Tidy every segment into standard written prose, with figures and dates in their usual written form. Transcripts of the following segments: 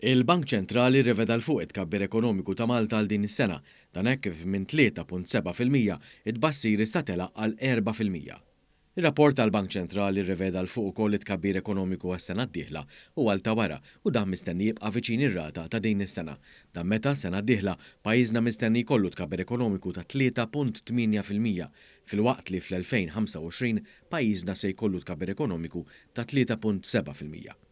Il-Bank Ċentrali rreveda l fuq it-tkabbir ekonomiku ta' Malta għal din is-sena, dan hekk kif minn 3.7% it-tbassir issa telaq għal 4%. Ir-rapport tal-Bank Ċentrali rreveda l fuq ukoll it-tkabbir ekonomiku għas-sena d-dieħla u għal ta' wara u dan mistenni jibqa' viċin ir-rata ta' din is-sena. Dan meta sena d-dieħla pajjiżna mistenni jkollu tkabbir ekonomiku ta' 3.8% fil-waqt li fl-2025 pajjiżna se jkollu tkabbir ekonomiku ta' 3.7%.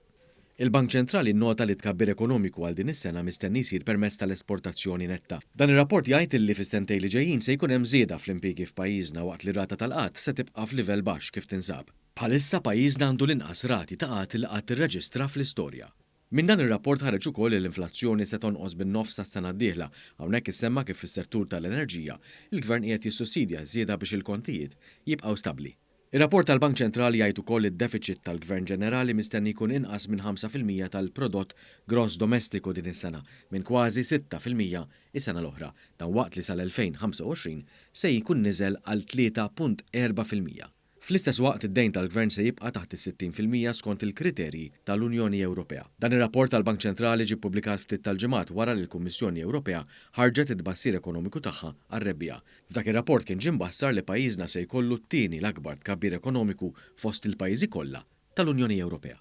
Il-Bank Ċentrali nnota li tkabbir ekonomiku għal din is-sena mistenni jsir permezz tal-esportazzjoni netta. Dan ir-rapport jgħid li fis-sentej li ġejjin se jkun hemm żieda fl-impjiegi f'pajjiżna waqt li rata tal-qatt se tibqa' f'livell baxx kif tinsab. Bħalissa pajjiżna għandu l-inqas rati ta' qatt li qatt irreġistra fl-istorja. Minn dan ir-rapport ħareġ ukoll li l-inflazzjoni se tonqos bin-nofs sas-sena d-dieħla hawnhekk issemma kif fis-settur tal-enerġija il-Gvern qiegħed jissussidja żieda biex il-kontijiet jibqgħu stabbli. Ir-rapport tal-Bank Ċentrali jgħid ukoll id-deficit tal-Gvern Ġenerali mistenni jkun inqas minn 5% tal-prodott gross domestiku din is-sena minn kważi 6% is-sena l-oħra, dan waqt li sal-2025 se jkun niżel għal 3.4%. Fl-istess waqt id-dejn tal-Gvern se jibqa' taħt is-60% skont il-kriterji tal-Unjoni Ewropea. Dan ir-rapport tal-Bank Ċentrali ġie ppubblikat ftit tal-ġimgħat wara li l-Kummissjoni Ewropea ħarġet it-tbassir ekonomiku tagħha għar-rebbieqa. F'dak ir-rapport kien ġie mbassar li pajjiżna se jkollu t-tieni l-akbar tkabbir ekonomiku fost il-pajjiżi kollha tal-Unjoni Ewropea.